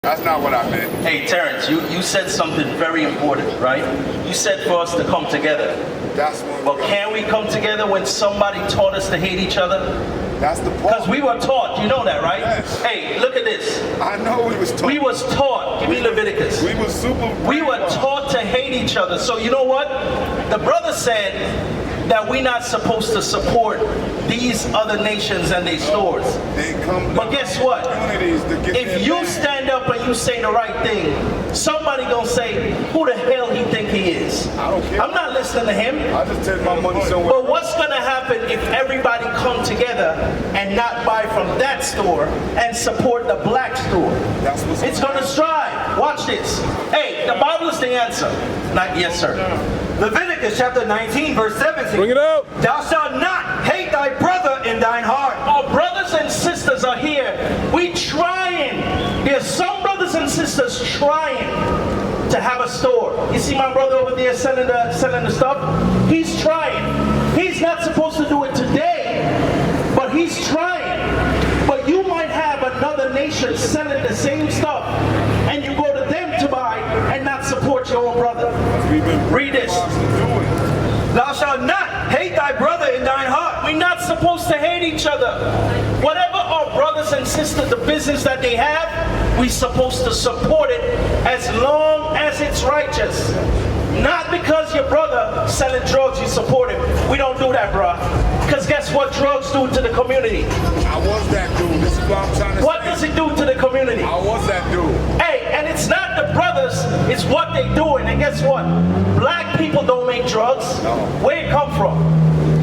That's not what I meant. Hey, Terrence, you said something very important, right? You said for us to come together. That's when. Well, can we come together when somebody taught us to hate each other? That's the point. Because we were taught, you know that, right? Yes. Hey, look at this. I know we was taught. We was taught. Give me Leviticus. We was super. We were taught to hate each other. So you know what? The brother said that we're not supposed to support these other nations and their stores. They come. But guess what? To get if you stand up and you say the right thing, somebody gonna say, who the hell he think he is? I don't care. I'm not listening to him. I just take my money somewhere. But what's gonna happen if everybody come together and not buy from that store and support the black store? That's what's it's gonna strive. Watch this. Hey, the Bible is the answer. Not yes, sir. Leviticus chapter 19, verse 17. Bring it out. Thou shalt not hate thy brother in thine heart. Our brothers and sisters are here. We trying. There's some brothers and sisters trying to have a store. You see my brother over there selling the stuff? He's trying. He's not supposed to do it today, but he's trying. But you might have another nation selling the same stuff, and you go to them to buy and not support your own brother. Read this. Thou shalt not hate thy brother in thine heart. We're not supposed to hate each other. Whatever our brothers and sisters, the business that they have, we're supposed to support it as long as it's righteous. Not because your brother selling drugs, you support him. We don't do that, bro. Because guess what drugs do to the community? I was that dude. This is what I'm trying to say. What does it do to the community? I was that dude. Hey, and it's not the brothers, it's what they doing. And guess what? Black people don't make drugs. No. Where it come from?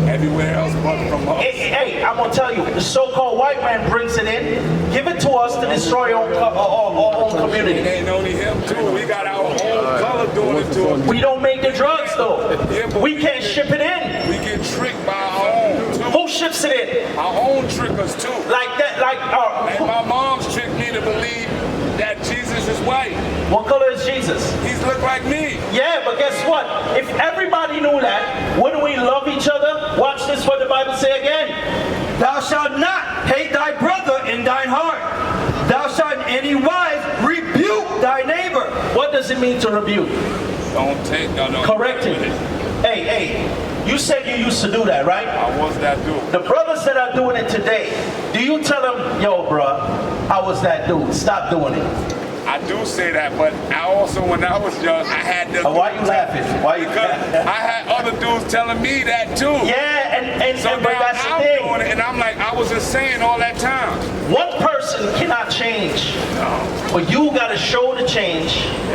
Everywhere else but from us. Hey, I'm gonna tell you, the so-called white man brings it in, give it to us to destroy our own community. It ain't only him too. We got our own color doing it to us. We don't make the drugs though. Yeah, but we can't ship it in. We get tricked by our own too. Who ships it in? Our own trick us too. Like that, And my mom's tricked me to believe that Jesus is white. What color is Jesus? He's look like me. Yeah, but guess what? If everybody knew that, wouldn't we love each other? Watch this, what the Bible say again. Thou shalt not hate thy brother in thine heart. Thou shalt in any wise rebuke thy neighbor. What does it mean to rebuke? Don't take no. Correct it. Hey, you said you used to do that, right? I was that dude. The brothers that are doing it today, do you tell them, yo, bruh, I was that dude, stop doing it? I do say that, but I also, when I was young, I had the. Why you laughing? Why you? Because I had other dudes telling me that too. Yeah, and So but now that's the I'm thing. doing it, and I'm like, I was insane all that time. One person cannot change, but you got to show the change,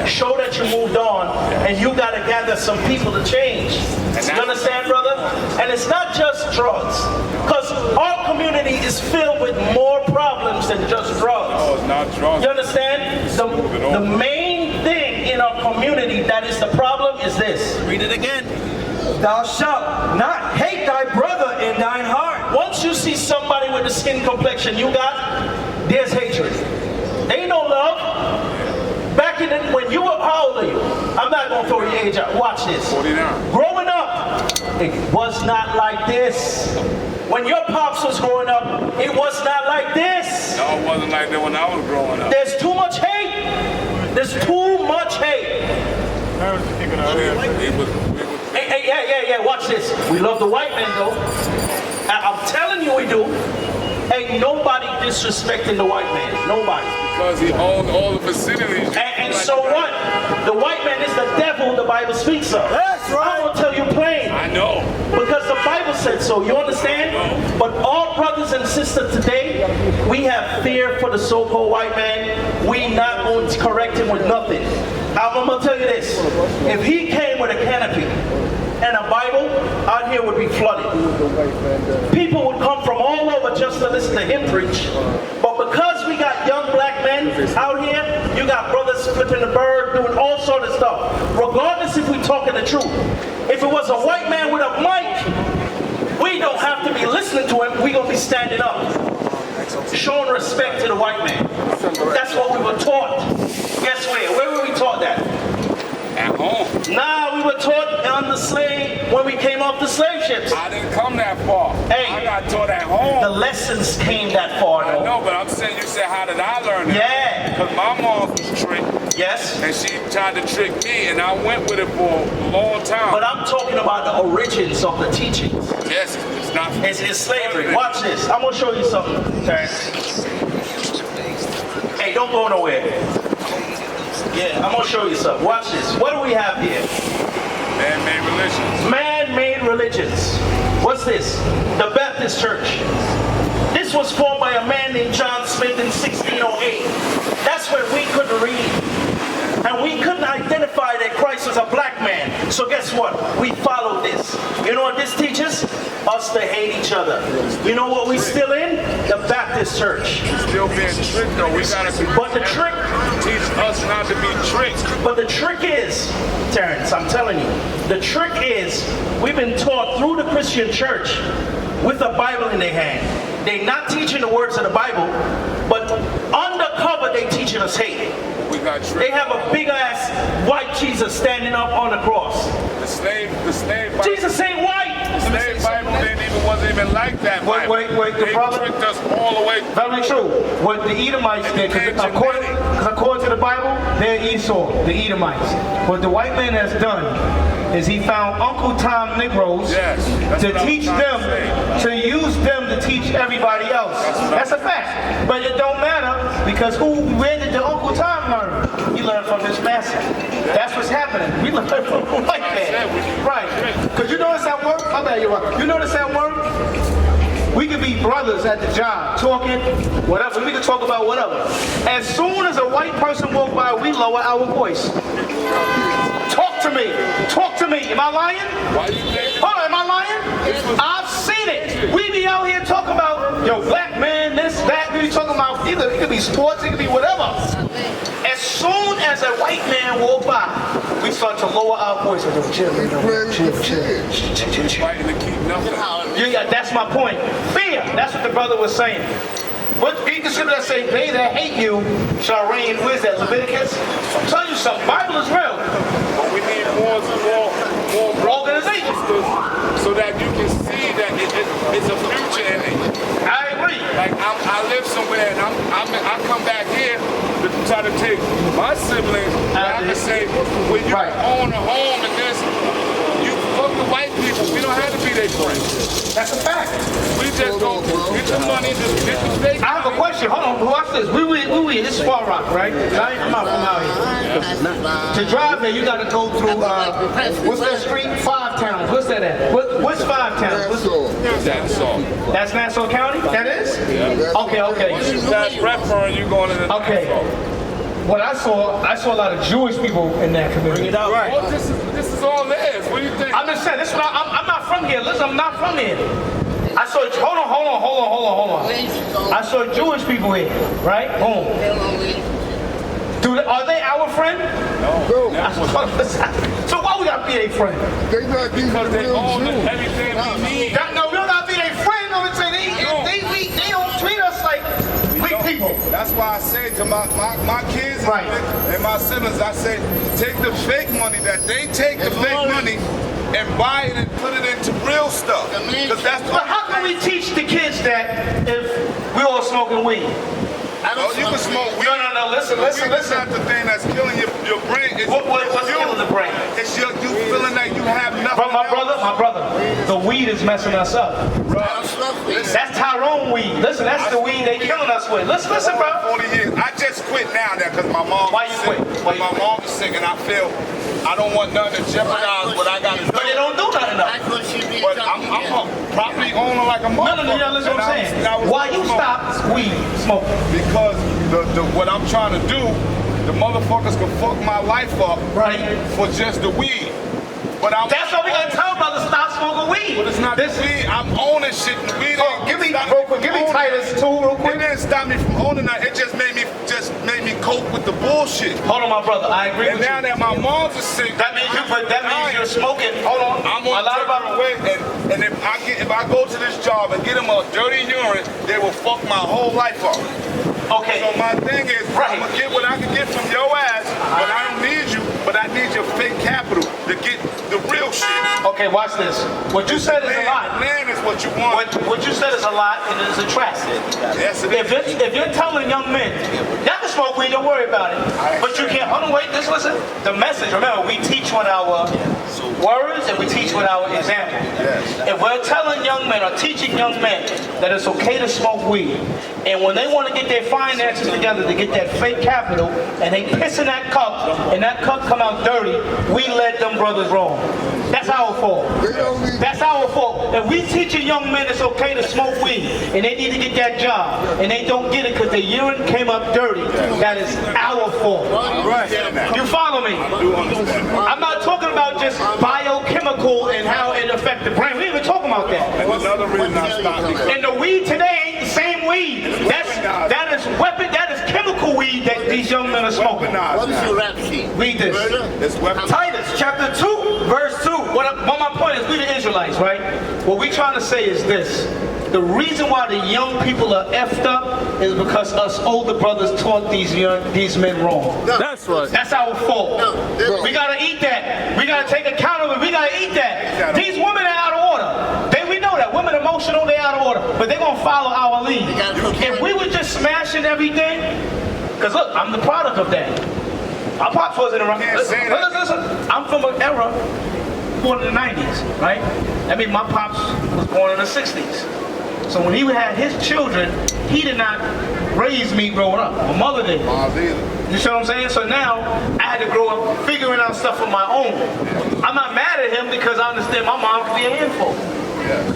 show that you moved on, and you got to gather some people to change. You understand, brother? And it's not just drugs, because our community is filled with more problems than just drugs. No, it's not drugs. You understand? The main thing in our community that is the problem is this. Read it again. Thou shalt not hate thy brother in thine heart. Once you see somebody with the skin complexion you got, there's hatred. Ain't no love. Back in the, when you were, how old are you? I'm not going to throw your age out. Watch this. 49. Growing up, it was not like this. When your pops was growing up, it was not like this. No, it wasn't like that when I was growing up. There's too much hate. There's too much hate. Hey, watch this. We love the white man though. I'm telling you we do. Ain't nobody disrespecting the white man. Nobody. Because he owned all the facilities. And so what? The white man is the devil the Bible speaks of. That's right. I'm going to tell you plain. I know. Because the Bible said so. You understand? But all brothers and sisters today, we have fear for the so-called white man. We not going to correct him with nothing. I'm going to tell you this. If he came with a canopy and a Bible, out here would be flooded. People would come from all over just to listen to him preach. But because we got young black men out here, you got brothers flipping the bird, doing all sorts of stuff. Regardless if we're talking the truth. If it was a white man with a mic, we don't have to be listening to him. We're going to be standing up. Showing respect to the white man. That's what we were taught. Guess where? Where were we taught that? At home. Nah, we were taught on the slave when we came off the slave ships. I didn't come that far. Hey. I got taught at home. The lessons came that far, I though. know, but I'm saying, you said, how did I learn it? Yeah. Because my mom was tricked, Yes. and she tried to trick me, and I went with it for a long time. But I'm talking about the origins of the teachings. Yes, it's not. It's slavery. Watch this. I'm gonna show you something, Terrence. Hey, don't go nowhere. Yeah, I'm gonna show you something. Watch this. What do we have here? Man-made religions. Man-made religions. What's this? The Baptist Church. This was formed by a man named John Smith in 1608. That's when we couldn't read. And we couldn't identify that Christ was a black man. So guess what? We followed this. You know what this teaches? Us to hate each other. You know what we still in? The Baptist Church. Still being tricked, though. We gotta be. But the trick, Teach us not to be tricked. but the trick is, Terrence, I'm telling you, the trick is we've been taught through the Christian church with a Bible in their hand. They're not teaching the words of the Bible, but undercover they teaching us hate. We got tricked. They have a big ass white Jesus standing up on the cross. The slave Bible. Jesus ain't white. The slave Bible wasn't even like that. Wait, the They brother- tricked us all the way. Very true. What the Edomites did, because according to the Bible, they're Esau, the Edomites. What the white man has done is he found Uncle Tom Negroes Yes, that's to what I'm teach trying them, to say. to use them to teach everybody else. That's a fact. But it don't matter because where did the Uncle Tom learn? He learned from his master. That's what's happening. We learn from a white man. Right. Because you notice that work? I bet you're right. You notice that work? We could be brothers at the job, talking, whatever. We could talk about whatever. As soon as a white person walks by, we lower our voice. Talk to me. Talk to me. Am I lying? Why you think? Hold on, am I lying? I've seen it. We be out here talking about, yo, black man, this, that. We be talking about either, it could be sports, it could be whatever. As soon as a white man walk by, we start to lower our voice. Yo, chill, chill. Fighting to keep nothing. Yeah, that's my point. Fear. That's what the brother was saying. What read the scripture that say, they that hate you shall reign. Where's that? Leviticus? I'm telling you something. Bible is real. But we need more Organization. so that you can see that it's a future in it. I agree. Like I live somewhere and I come back here to try to take my siblings. I can say, when you Right. own a home and this, you fuck the white people. We don't have to be their friends. That's a fact. We just go get the money, just get the fake. I have a question. Hold on. Watch this. This is Far Rock, right? I'm not from out here. To drive there, you got to go through, what's that street? Five Towns. What's that at? What's Five Towns? That's all. That's Nassau County? That is? Okay. That's Redfern, you going in the Okay. What I saw a lot of Jewish people in that community. Right. Oh, this is all theirs. What do you think? I'm just saying, this is what I'm not from here. Listen, I'm not from here. I saw, hold on. I saw Jewish people here, right? Boom. Are they our friend? No. So why we gotta be their friend? They not these Because they real own Jews. everything we need. No, we don't gotta be their friend. No, it's they don't treat us like weak people. That's why I say to my kids Right. and my siblings, I say, take the fake money that they take the fake money and buy it and put it into real stuff. Because that's But how can we teach the kids that if we all smoking weed? Oh, you can smoke weed. No, listen. Weed is not the thing that's killing your brain. It's What's you. killing the brain? It's you feeling that you have nothing. But my else. brother, the weed is messing us up. That's Tyrone weed. Listen, that's the weed they killing us with. Listen, bro. 40 years. I just quit now because my mom Why is you sick. quit? Why you My quit? mom is sick and I feel I don't want nothing to jeopardize what I got to do. But they don't do nothing though. But I'm a property owner like a motherfucker. No, listen what I'm And saying. I was Why you smoking. stop weed smoking? Because what I'm trying to do, the motherfuckers can fuck my life up Right. for just the weed. But That's why we gotta tell brothers stop smoking weed. But it's not This. the weed. I'm owning shit. The weed Oh, ain't give me stop real quick. from Give me owning Titus it. 2 real quick. It didn't stop me from owning that. It just made me cope with the bullshit. Hold on, my brother. I agree And with now you. that my mom's is sick, That means you're smoking. Hold on. I'm a on lot different of way, and if I go to this job and get them a dirty urine, they will fuck my whole life up. Okay. So my thing is, Right. I'm gonna get what I can get from your ass, but I don't need you. but I need your fake capital to get the real shit. Okay, watch this. What you said is a lot. Land is what you want. What you said is a lot, and it is a trap. Yes, it is. If you're telling young men, y'all can smoke weed, don't worry about it. But you can't, hold on, wait, just listen. The message, remember, we teach with our words and we teach with our example. If we're telling young men or teaching young men that it's okay to smoke weed, and when they want to get their finances together to get that fake capital, and they piss in that cup, and that cup come out dirty, we led them brothers wrong. That's our fault. That's our fault. If we teaching young men it's okay to smoke weed, and they need to get that job, and they don't get it because their urine came up dirty, that is our fault. Right. You follow me? I do understand that. I'm not talking about just biochemical and how it affects the brain. We ain't even talking about that. And another reason I stopped because And the weed today ain't the same weed. That is chemical weed that these young men are smoking. What is your rap sheet? Read this. it's weaponized. Titus chapter 2, verse 2. What my point is, we the Israelites, right? What we trying to say is this. The reason why the young people are effed up is because us older brothers taught these men wrong. That's right. That's our fault. We gotta eat that. We gotta take account of it. We gotta eat that. These women are out of order. We know that. Women emotional, they out of order. But they're gonna follow our lead. If we were just smashing everything, because look, I'm the product of that. My pops wasn't around. Listen. I'm from an era born in the 90s, right? I mean, my pops was born in the 60s. So when he had his children, he did not raise me growing up. My mother did. You see what I'm saying? So now, I had to grow up figuring out stuff on my own. I'm not mad at him because I understand my mom can be a handful.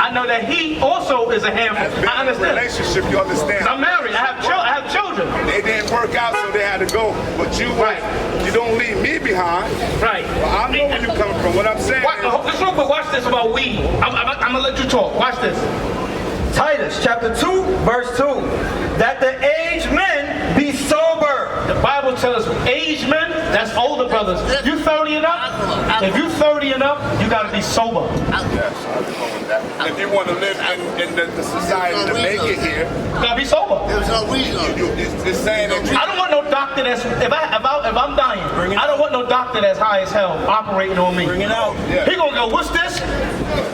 I know that he also is a handful. I understand. Relationship, you understand. I'm married. I have children. They didn't work out, so they had to go. But you don't leave me behind. Right. Well, I know where you're coming from. What I'm saying Just real quick, watch this about weed. I'm going to let you talk. Watch this. Titus chapter 2, verse 2. That the aged men be sober. The Bible tells us aged men, that's older brothers. You 30 and up? If you 30 and up, you got to be sober. yes, I agree with that. If you want to live in the society to make it here, You got to be sober. There's no reason. it's saying that I don't want no doctor that's, if I'm dying, I don't want no doctor that's high as hell operating on me. Bring it out. He going to go, what's this?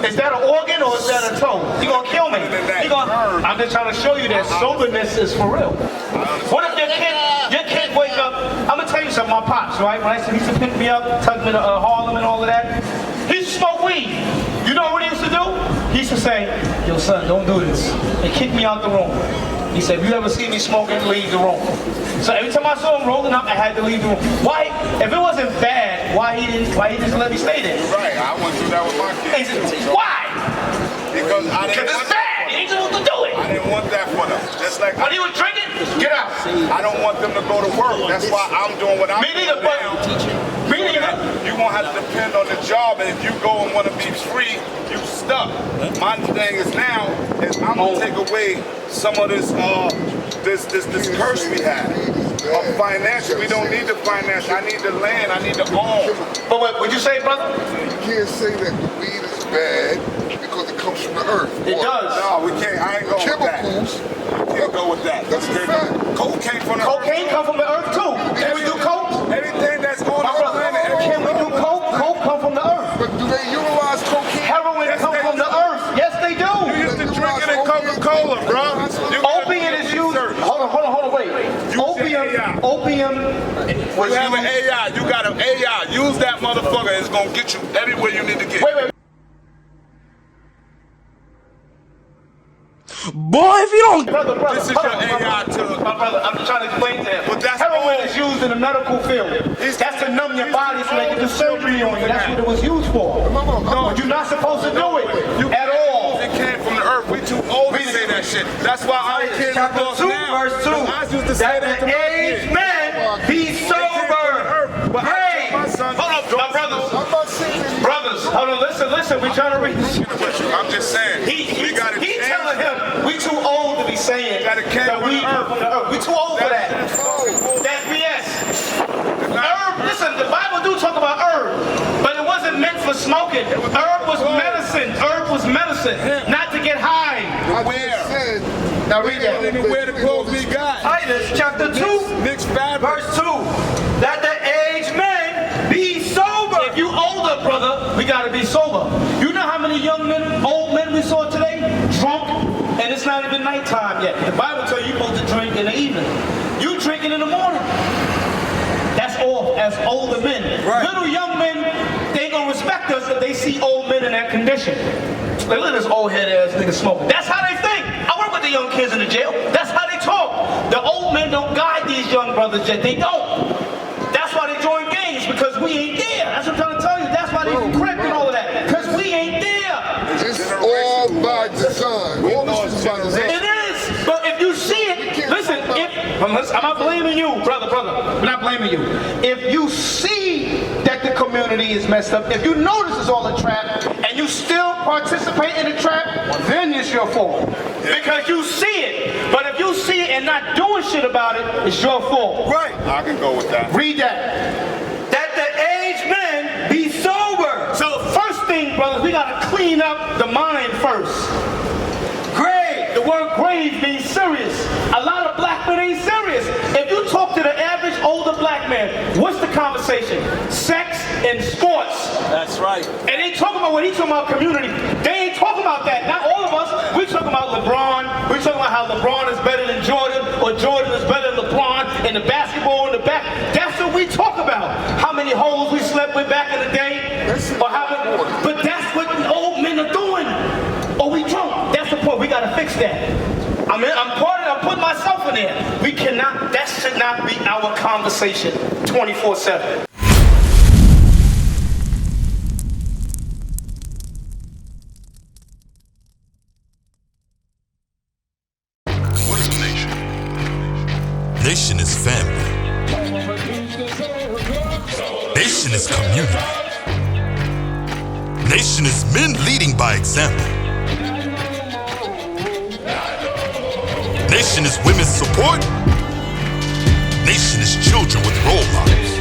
Is that an organ or is that a toe? He going to kill me. I'm just trying to show you that soberness is for real. What if your kid wake up, I'm going to tell you something, my pops, right? When he used to pick me up, tuck me to Harlem and all of that, he used to smoke weed. You know what he used to do? He used to say, yo son, don't do this. And kick me out the room. He said, if you ever see me smoking, leave the room. So every time I saw him rolling up, I had to leave the room. Why? If it wasn't bad, why he didn't let me stay there? right. I want to do that with my kids. Why? Because I didn't Because want it's bad. He ain't supposed to do it. I didn't want that for them. Just like When he was drinking, get out. I don't want them to go to work. That's why I'm doing what I'm Me neither, doing but now. me neither. You won't have to depend on the job, and if you go and want to be free, you stuck. My thing is now is I'm gonna take away some of this curse we have of financial. We don't need the finance. I need the land. I need the own. But what'd you say, brother? You can't say that the weed is bad because it comes from the earth. It does. No, we can't. I ain't going with that. Chemicals. We can't go with that. That's a fact. Cocaine from the Cocaine come from the earth too. Can we do coke? Anything that's on My the brother, planet. can we do coke? Coke come from the earth. But do they utilize cocaine? Heroin Yes, come they from the do. earth. Yes, they do. You used to drink it in Coca-Cola, bro. Opium is used. Hold on, wait. Opium was You have an used. AI. You got an AI. Use that motherfucker. It's gonna get you everywhere you need to get. Wait. Boy, if you don't... Brother, This is hold your on, AI to. my brother, I'm just trying to explain to him. But that's Heroin all. is used in the medical field. That's to numb your body so they can do surgery on you. That's what it was used for. No. But you're not supposed to do it at all. It came from the earth. We too old to say that shit. That's why our kids are Chapter lost 2, now. verse 2. I used to say that to the my aged kids. men be sober. But Hey, my son, Hold up, my brothers. I'm not saying that. Brothers, hold on, listen, we trying to read this shit. I'm just saying. He gotta change telling him we too old to be saying Gotta carry that we on the come from the earth. We too old for that. That's BS. Herb, listen, the Bible do talk about herb, but it wasn't meant for smoking. Herb was medicine. Herb was medicine, not to get high. I just said. Now read that. Even wear the clothes we got. Titus chapter 2, Mixed fabric. verse 2. That the aged men be We got to be sober. You know how many young men, old men we saw today? Drunk, and it's not even nighttime yet. The Bible tells you you're supposed to drink in the evening. You drinking in the morning. That's all as older men. Right. Little young men, they gonna respect us if they see old men in that condition. Like, look at this old head ass nigga smoking. That's how they think. I work with the young kids in the jail. That's how they talk. The old men don't guide these young brothers yet. They don't. That's why they join gangs, because we ain't there. That's what I'm trying to tell you. That's why they crip and all of that. Because we ain't there. It's all by design. All this is by design. It is. But if you see it, listen, I'm not blaming you, brother. I'm not blaming you. If you see that the community is messed up, if you notice it's all a trap, and you still participate in the trap, then it's your fault. Because you see it. But if you see it and not doing shit about it, it's your fault. Right. I can go with that. Read that. That the aged men be sober. So first thing, brothers, we gotta clean up the mind first. Grave. The word grave means serious. A lot of black men ain't serious. If you talk to the average older black man, what's the conversation? Sex and sports. That's right. And they talking about what he's talking about community. They ain't talking about that. Not all of us. We talking about LeBron. We talking about how LeBron is better than Jordan, or Jordan is better than LeBron, and the basketball in the back. That's what we talk about. How many hoes we slept with back in the day, or how many, but that's what old men are doing. Or we drunk. That's the point. We gotta fix that. I'm putting myself in there. We cannot. That should not be our conversation 24/7. What is a nation? Nation is family. Nation is community. Nation is men leading by example. Nation is women's support. Nation is children with role models.